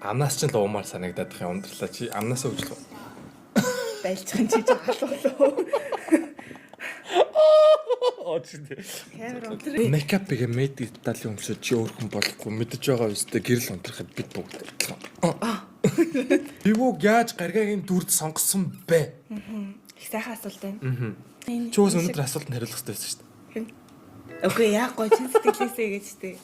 Амнаас ч л уумаар санагдаад их ундралаа чи амнаас өгч л байлчих юм чи жаалуулаа. Камер унтраа. Мейкапыг мэд детали өмсөж чи өөр хүн болохгүй мэдэж байгаа үстэй гэрэл унтрахад бид бүгд адилхан. Юу яаж гаргагийн дүрд сонгосон бэ? Их сайхан асуулт байна. Чи ус өнөөдөр асуултанд хариулах хэрэгтэй байсан шүү дээ. Окей, яа гоо чи сэтгэлээсээ гэж тээ.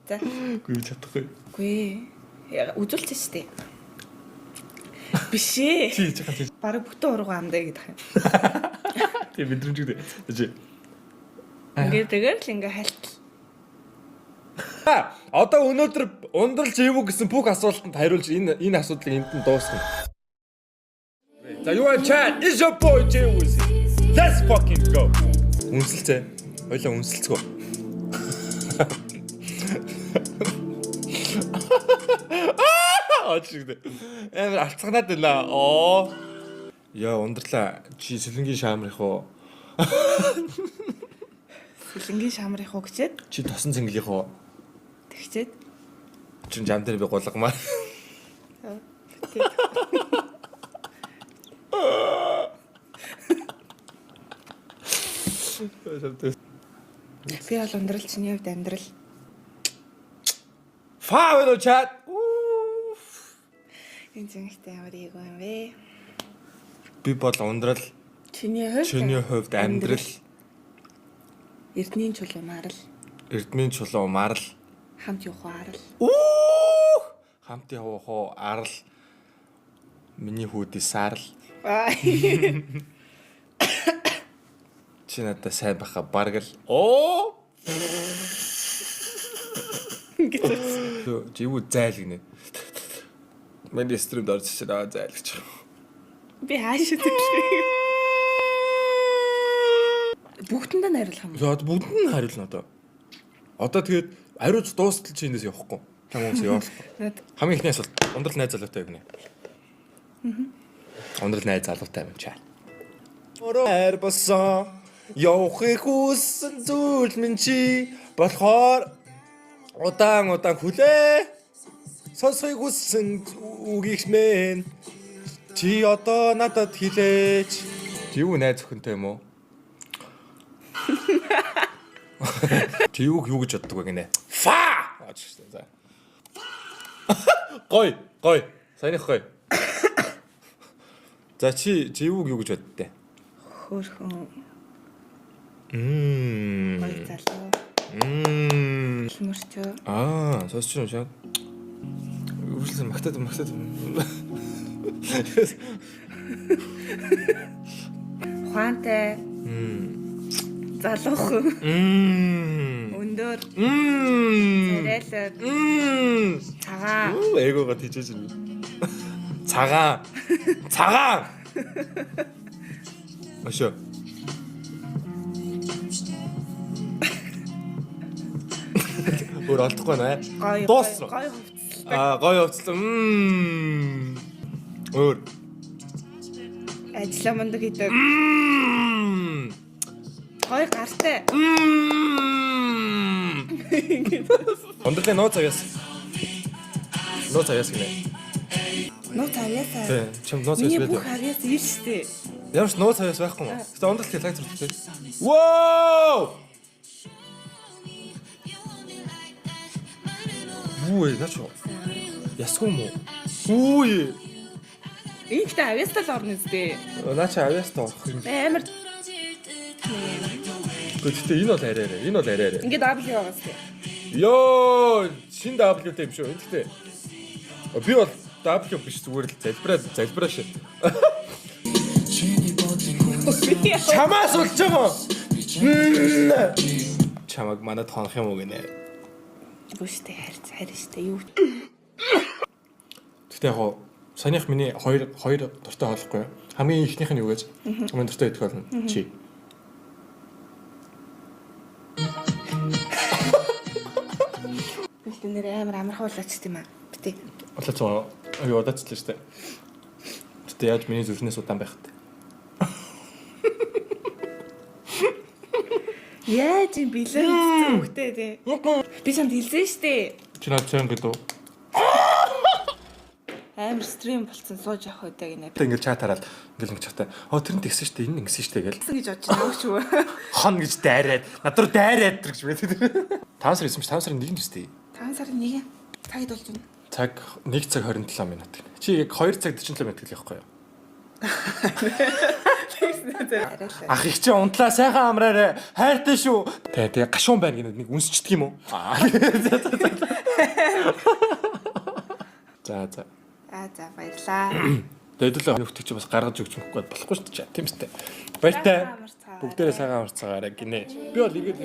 За. Гүйж чадахгүй. Үгүй. Үзүүлчих шүү дээ. Биш ээ. Чи хийж байгаа чи. Бараг бүтэн ургуу амдаа гэдэг юм. Тэг мэдрэмжтэй. Чи. Ингээд тэгэл л ингээ хальт. Одоо өнөөдөр ундрал живүү гэсэн бүх асуултанд хариулж энэ асуудлыг энд нь дуусгана. За юу вэ? Chat is your boy Живүү. Let's fucking go. Үнсэлцээ. Хоёлаа үнсэлцгөө. Очигдээ. Амар алцганаад байна. Оо. Яа ундралаа. Чи сэлэнгийн шаамрах уу? Сэлэнгийн шамрах уу гэчээд? Чи тосон цэнгэлийнх уу? Тэгчээд. Чин жам дээр би гулгамаар. Би бол ундрал чиний хувьд амьдрал. Фаа чат. Энэ зэнхтэй ямар ийгөө юм бэ? Би бол ундрал Чиний хувьд амьдрал. Эрдмийн чулуу марал. Эрдмийн чулуу марал. Хамт явах арал. Хамт явах уу арал. Миний хүүдий сарал. Чи надад сайн баха баргал. Оо. Живүү зайл гинэ. Миний стрим дорж чираа зайл гэж. Би хаашаа тэгшээ. Бүгдэнд нь хариулах юм. За бүгдэнд нь хариулна одоо. Одоо тэгээд ариуж дуустал чи эндээс явахгүй. Чам хүмүүс явахгүй. Хамгийн ихний асуулт ундрал найз залуутай гинэ. Ундрал найз залуутай юм чаа. Ороор басан явахыг хүссэн зүйл минь чи болохоор удаан хүлээ сонсхийг хүссэн үгийгч мэн чи одоо надад хэлээч. Живүү найз өхөнтэй юм уу? Чи юу гэж боддог вэ гинэ? Фа! За. Гой. Саяных гой. За чи юу гэж боддээ? Хөөрхөн. Гой залуу. Хэмэрчөө. Сонсч юм шаа. Үргэлжлэн магтаад. Ухаантай. Залуухан. Өндөр. Царайлаг. Цагаан. Эгоога тийчээж ирнэ. Цагаан. Машаа. Өөр олдохгүй нэ. Дуусна. Гой хувцлаа. Өөр. Ажлаа мундаг хийдэг. Гой гартай. Ундралын нууц авьяас. Нууц авьяас гинэ. Нууц авьяасаа. Тий, чим нууц авьяас миний байдаг. бүх авьяас ил штэ. Ямар ч нууц авьяас байхгүй юм. Гэтэ ундрал хэлээ зүрхтэй. Воо! Үгүй наач. Ясгүй юм уу? Үгүй. Ихтэй авьяастай л орно үстэй. Наач авьяастай орох юм. Амар. Гэхдээ энэ бол арай. Ингээд W байгаа үстэй. Йоо, шин W-тэй юм шүү. Гэхдээ би бол W биш зүгээр л залбираа шээ. Чамаас улж байгаа. Чамаг манад хонох юм уу гинэ. Гүштэй харьцтай юу. Гэхдээ яг санийх миний хоёр дуртай хоолохгүй. Хамгийн ихнийх нь юу гэж? Хамгийн дуртай идэх болно. Чи. Бид нэр амархуулаач тийм аа. Битээ. Олооч аюу удаачлаа штэ. Гэтэ яаж миний зүрхнээс удаан байх вэ? Яаж юм бэлэн зүгтэй тий. Би санд хэлсэн штэ. Чи над цаан гэдэг. Амар стрим болцсон сууж явах үедээ гинэ. Тэ ингээл чат хараад ингээл ингэж чатаа. Тэр нь тэгсэн штэ энэ ингэсэн штэ гээл. Гэсэн гэж бодож байна уу шүү. Хон гэж дайраад. Над руу дайраад тэр гэж байдаг. 5 сар ирсэн чи 5 сарын 1-нд үстэй. 5 сарын 1. Цагд болж байна. Цаг 1 цаг 27 минут. Чи яг 2 цаг 47 минут гэх явахгүй юу? Ах их чи унтлаа сайхан амраарэ. Хайртай шүү. Тэгээ гашуун байна гэнэ нэг үнсчдэг юм уу? За. За баярлаа. Тэдэлээ нөхдөг чи бас гаргаж өгч мөхгүй болохгүй шүү дээ. Тийм үстэй. Баяртай. Бүгдээрээ сайхан амарцгаарай гинэ. Би бол иргэд